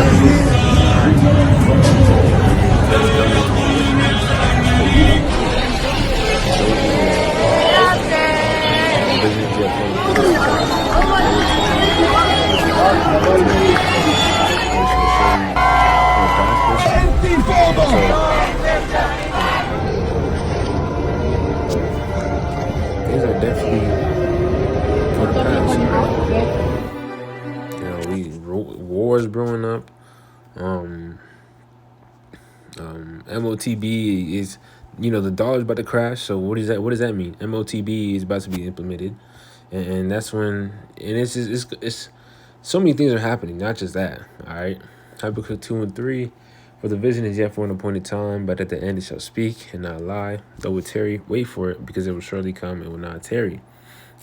All right. Because government those who the business yet for the appointed time, they will turn military which will surely come to pass. So, but things are definitely coming to pass. All right, wars brewing up. Um, MOTB is, the dollar's about to crash. So what is that? What does that mean? MOTB is about to be implemented, and that's when, and it's so many things are happening. Not just that. All right, Habakkuk 2:3. For the vision is yet for an appointed time, but at the end it shall speak and not lie. Though it tarry, wait for it, because it will surely come and will not tarry.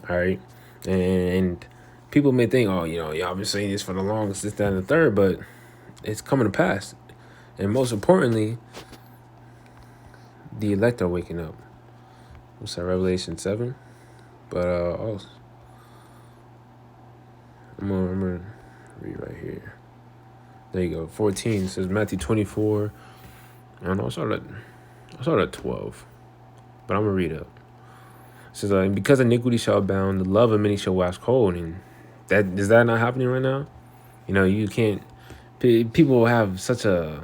All right, and people may think, oh, y'all been saying this for the longest, this, that, and the third, but it's coming to pass. And most importantly, the elect are waking up. What's that, Revelation 7? But I'm gonna read right here. There you go. 14 it says Matthew 24. I don't know. I started at 12, but I'm gonna read up. It says, and because iniquity shall abound, the love of many shall wax cold. And that is that not happening right now? You can't. People have such a.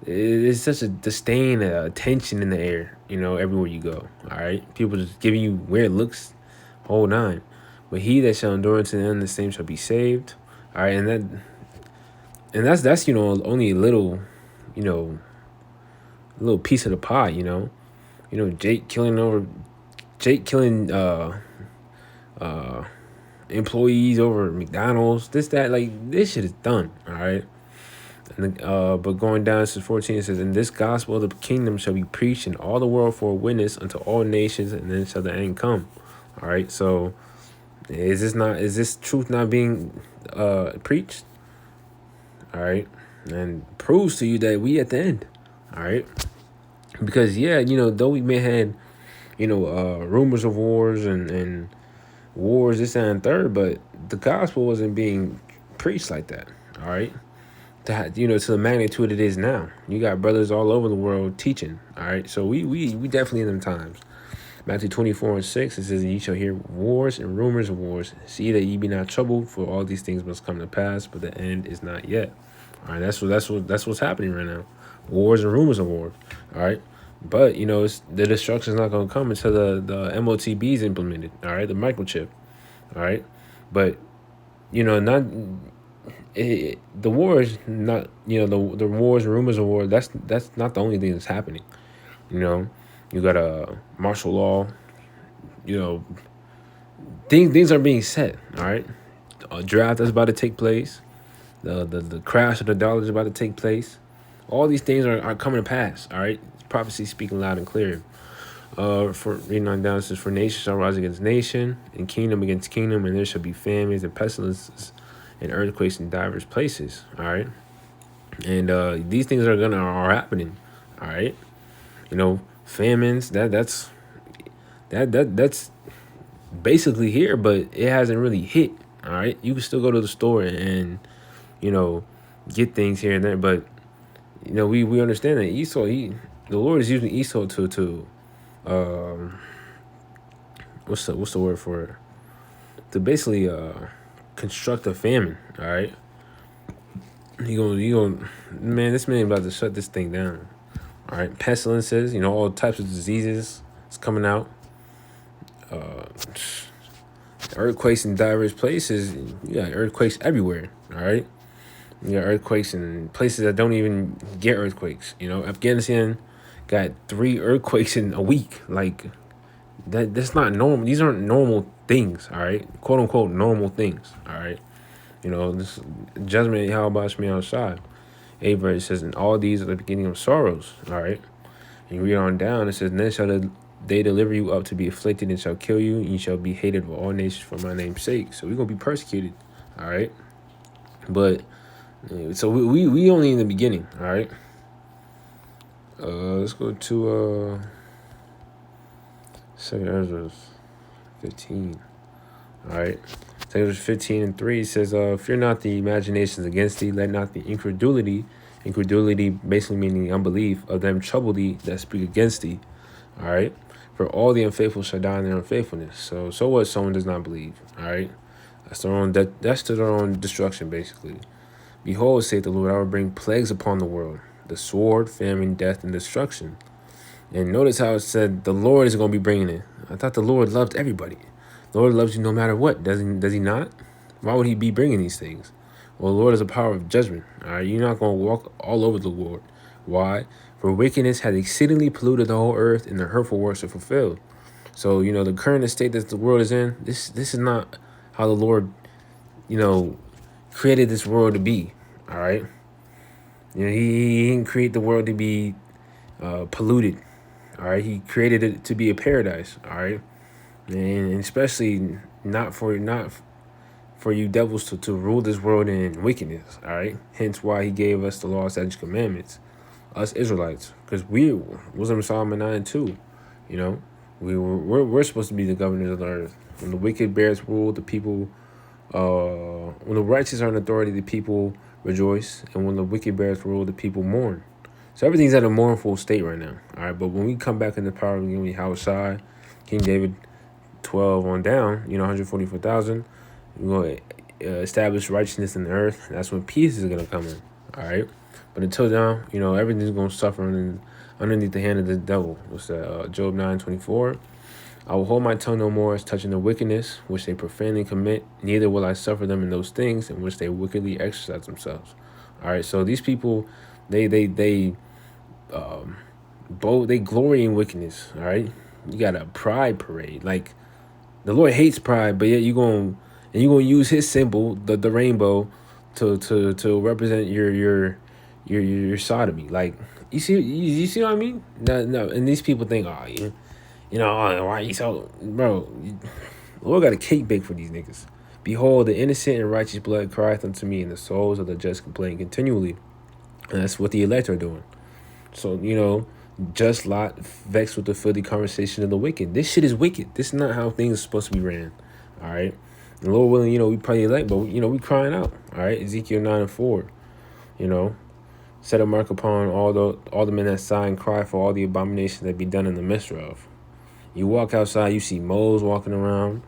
It's such a disdain, tension in the air. Everywhere you go. All right, people just giving you weird looks, whole nine. But he that shall endure unto the end, the same shall be saved. All right, and that's only a little, little piece of the pie. Jake killing employees over McDonald's, this, that, like, this shit is done. All right. And but going down to 14, it says, and this gospel of the kingdom shall be preached in all the world for a witness unto all nations, and then shall the end come. All right. So is this truth not being preached? All right. And proves to you that we at the end. All right. Because though we may had rumors of wars and wars, this and third, but the gospel wasn't being preached like that. All right. To the magnitude it is now. You got brothers all over the world teaching. All right. So we definitely in them times. Matthew 24:6, it says, ye shall hear wars and rumors of wars. See that ye be not troubled, for all these things must come to pass, but the end is not yet. All right, that's what's happening right now. Wars and rumors of wars. All right. But the destruction is not going to come until the MOTB is implemented. All right, the microchip. All right, but not the wars. Not the wars and rumors of war. That's not the only thing that's happening. You got a martial law. Things are being set. All right, a draft that's about to take place. The crash of the dollar is about to take place. All these things are coming to pass. All right, prophecy speaking loud and clear. For reading on down, it says, for nation shall rise against nation, and kingdom against kingdom, and there shall be famines and pestilences and earthquakes in divers places. All right, and these things are happening. All right, famines that's basically here, but it hasn't really hit. All right, you can still go to the store and get things here and there, but we understand that Esau, the Lord is using Esau to what's the word for it? To basically construct a famine. All right, man, this man about to shut this thing down. All right, pestilences, all types of diseases is coming out. Earthquakes in diverse places. You got earthquakes everywhere. All right. You got earthquakes in places that don't even get earthquakes. Afghanistan got 3 earthquakes in a week. Like, that's not normal. These aren't normal things, all right? Quote unquote normal things, all right? This judgment, how about me outside? A verse says, and all these are the beginning of sorrows, all right? And you read on down, it says, then shall they deliver you up to be afflicted and shall kill you, and you shall be hated of all nations for my name's sake. So we're going to be persecuted, all right? But so we only in the beginning, all right? Let's go to 2 Ezra 15. All right. It Exodus 15:3 says, fear not the imaginations against thee, let not the incredulity basically meaning unbelief, of them trouble thee that speak against thee. All right. For all the unfaithful shall die in their unfaithfulness. So what? Someone does not believe. All right. That's to their own destruction, basically. Behold, saith the Lord, I will bring plagues upon the world, the sword, famine, death, and destruction. And notice how it said the Lord is going to be bringing it. I thought the Lord loved everybody. The Lord loves you no matter what. Does he not? Why would he be bringing these things? Well, the Lord is a power of judgment. All right, you're not going to walk all over the Lord. Why? For wickedness had exceedingly polluted the whole earth, and the hurtful works are fulfilled. So, the current state that the world is in, this is not how the Lord, created this world to be. All right. He didn't create the world to be polluted. All right. He created it to be a paradise. All right. And especially not for you devils to rule this world in wickedness. All right. Hence why he gave us the law, statutes, commandments, us Israelites, because we was in Psalm 9:2. We're supposed to be the governors of the earth. When the wicked bears rule, the people. When the righteous are in authority, the people rejoice, and when the wicked bears rule, the people mourn. So everything's at a mournful state right now. All right, but when we come back in the power of Yahushua, King David, 12 on down, 144,000, we're going to establish righteousness in the earth. That's when peace is going to come in. All right, but until now, everything's going to suffer underneath the hand of the devil. What's that? Job 9:24. I will hold my tongue no more as touching the wickedness which they profanely commit, neither will I suffer them in those things in which they wickedly exercise themselves. All right, so these people, they glory in wickedness. All right, you got a pride parade. Like the Lord hates pride, but yet you're gonna use His symbol, the rainbow, to represent your sodomy. Like you see what I mean? No, and these people think, oh yeah. Why you so... Bro, Lord got a cake bake for these niggas. Behold, the innocent and righteous blood crieth unto me, and the souls of the just complain continually. And that's what the elect are doing. So, just Lot vexed with the filthy conversation of the wicked. This shit is wicked. This is not how things are supposed to be ran. All right? And Lord willing, we probably elect, but, we crying out. All right? Ezekiel 9:4. Set a mark upon all the men that sigh and cry for all the abominations that be done in the midst of. You walk outside, you see moles walking around,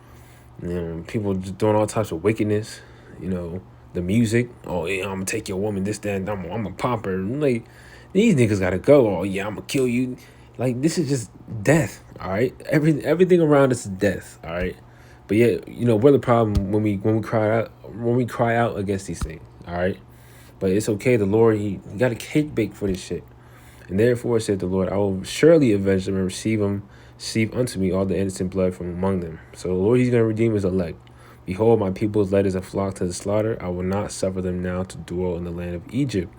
people just doing all types of wickedness, the music. Oh, yeah, I'm going to take your woman, this, that, and I'm going to pop her. Like, these niggas got to go. Oh, yeah, I'm going to kill you. Like, this is just death, all right? Everything around us is death, all right? But yet, we're the problem when we cry out against these things, all right? But it's okay. The Lord, he got a cake baked for this shit. And therefore, said the Lord, I will surely avenge them and receive unto me all the innocent blood from among them. So the Lord, he's going to redeem his elect. Behold, my people is led as a flock to the slaughter. I will not suffer them now to dwell in the land of Egypt,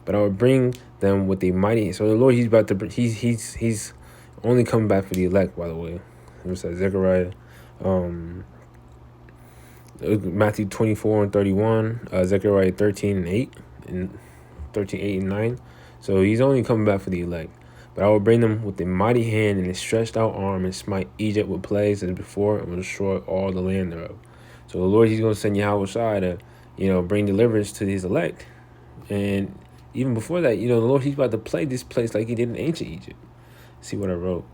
but I will bring them with a mighty... So the Lord, he's about to... He's only coming back for the elect, by the way. It was Zechariah... Matthew 24:31, Zechariah 13:8, and 13:8 and 9. So he's only coming back for the elect. But I will bring them with a mighty hand and a stretched out arm, and smite Egypt with plagues as before, and will destroy all the land thereof. So the Lord, he's going to send Yahweh to, bring deliverance to his elect. And even before that, the Lord, he's about to plague this place like he did in ancient Egypt. See what I wrote.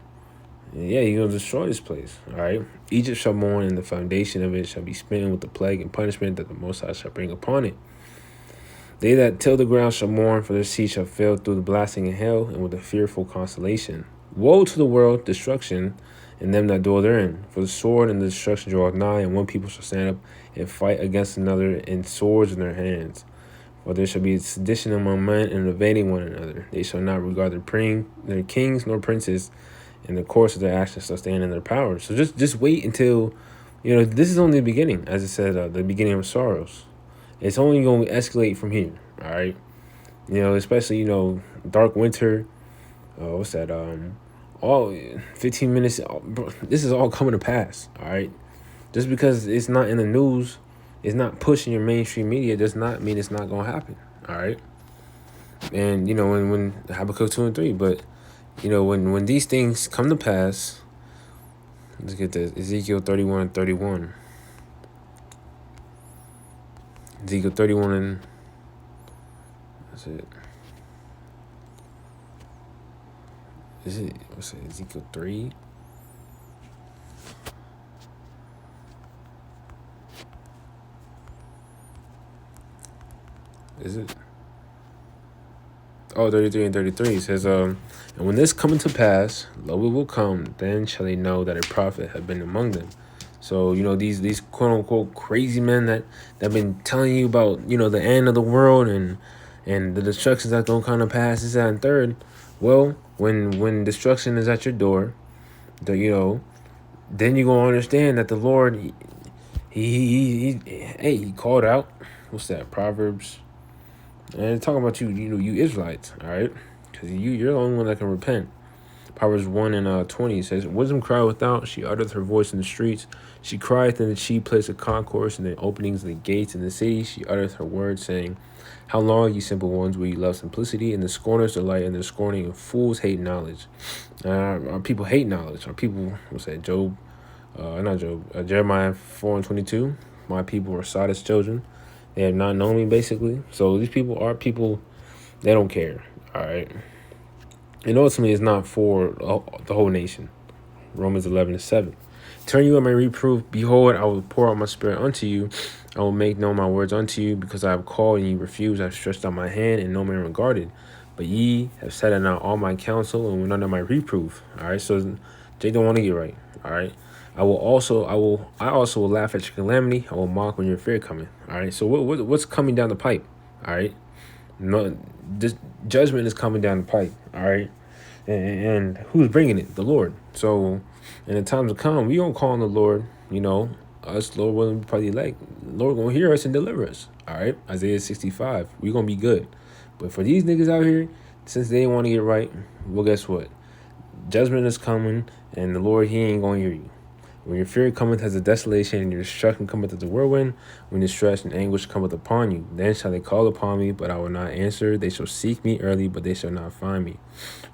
Yeah, he's going to destroy this place, all right? Egypt shall mourn, and the foundation of it shall be smitten with the plague and punishment that the Most High shall bring upon it. They that till the ground shall mourn, for their seed shall fail through the blasting in hell, and with a fearful consolation. Woe to the world, destruction, and them that dwell therein. For the sword and the destruction draweth nigh, and one people shall stand up and fight against another, and swords in their hands. For there shall be sedition among men, and invading one another. They shall not regard their kings nor princes, and the course of their actions shall stand in their power. So just wait until, this is only the beginning, as it said, the beginning of sorrows. It's only going to escalate from here, all right? Especially, dark winter, what's that, all 15 minutes, bro, this is all coming to pass, all right? Just because it's not in the news, it's not pushing your mainstream media, does not mean it's not going to happen, all right? And, when Habakkuk 2 and 3, but... when these things come to pass, let's get this, Ezekiel 31:31. Ezekiel 31 and that's it. Is it, what's it, Ezekiel 3? Is it? Oh, 33 and 33 says, and when this cometh to pass, lo, it will come, then shall they know that a prophet had been among them. So, these quote unquote crazy men that have been telling you about, the end of the world and the destructions that don't come to pass, this, that, and third. Well, when destruction is at your door, then you're gonna understand that the Lord, he called out. What's that? Proverbs. And talking about you Israelites, all right, because you're the only one that can repent. Proverbs 1 and 20 says, "Wisdom crieth without; she uttereth her voice in the streets. She crieth in the chief place of concourse, in the openings of the gates in the city. She uttereth her words, saying, How long, ye simple ones, will ye love simplicity? And the scorners delight in their scorning, and fools hate knowledge." Our people hate knowledge. Our people, what's that? Jeremiah 4 and 22. My people are Sodom's children. They have not known me, basically. So these people are people. They don't care. All right. And ultimately, it's not for the whole nation. Romans 11 and 7. "Turn you at my reproof. Behold, I will pour out my spirit unto you. I will make known my words unto you, because I have called and ye refused. I have stretched out my hand, and no man regarded. But ye have set at all my counsel, and went under my reproof." All right. So they don't want to get right. All right. I also will laugh at your calamity. I will mock when your fear cometh. All right. So what's coming down the pipe? All right. No, this judgment is coming down the pipe. All right. And who's bringing it? The Lord. So in the times to come, we don't call on the Lord, us, Lord willing, probably like, Lord gonna hear us and deliver us. All right. Isaiah 65. We're gonna be good. But for these niggas out here, since they want to get right, well, guess what? Judgment is coming, and the Lord, he ain't gonna hear you. When your fear cometh as a desolation, and your destruction cometh as a whirlwind, when distress and anguish cometh upon you, then shall they call upon me, but I will not answer. They shall seek me early, but they shall not find me.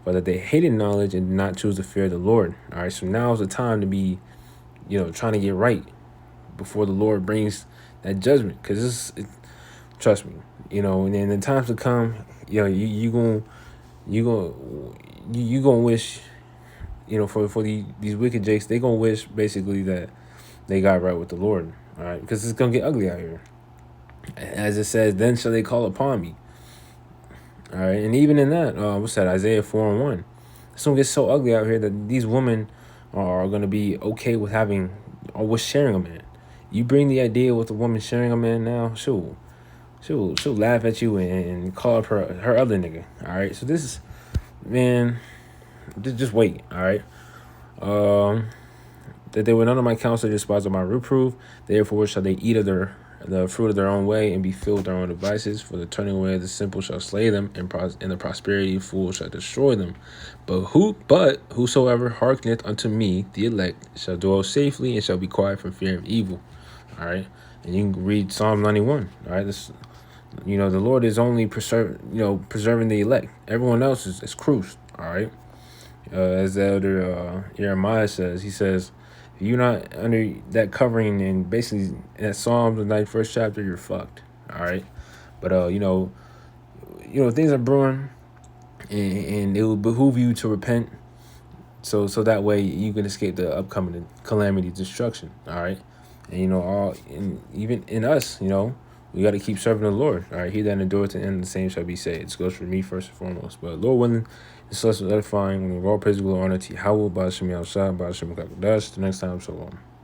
For that they hated knowledge and did not choose to fear the Lord. All right, so now is the time to be, trying to get right before the Lord brings that judgment. Because trust me, and in the times to come, you gonna wish. For these wicked jakes, they gonna wish basically that they got right with the Lord, all right? Because it's gonna get ugly out here. As it says, then shall they call upon me, all right? And even in that, what's that? Isaiah 4 and 1. It's gonna get so ugly out here that these women are gonna be okay with having or with sharing a man. You bring the idea with a woman sharing a man now, she'll laugh at you and call up her other nigga, all right? So this is, man. Just wait, all right? That they were none of my counsel, despised of my reproof. Therefore shall they eat of the fruit of their own way, and be filled with their own devices. For the turning away of the simple shall slay them, and the prosperity of fools shall destroy them. But whosoever hearkeneth unto me, the elect, shall dwell safely, and shall be quiet from fear of evil. All right? And you can read Psalm 91, all right? This, the Lord is only preserving the elect. Everyone else is cruised, all right? As the elder Jeremiah says, he says, if you're not under that covering, and basically in that Psalms, the 91st chapter, you're fucked. All right. But, things are brewing, and it will behoove you to repent. So that way you can escape the upcoming calamity, destruction. All right. And, even in us, we got to keep serving the Lord. All right. He that endureth to the end, the same shall be saved. This goes for me first and foremost. But Lord willing, this lesson was edifying. When we all praise and glory honor to Yahweh, Ba'ashem Yahushua, Ba'ashem Kakadash. The next time, shalom.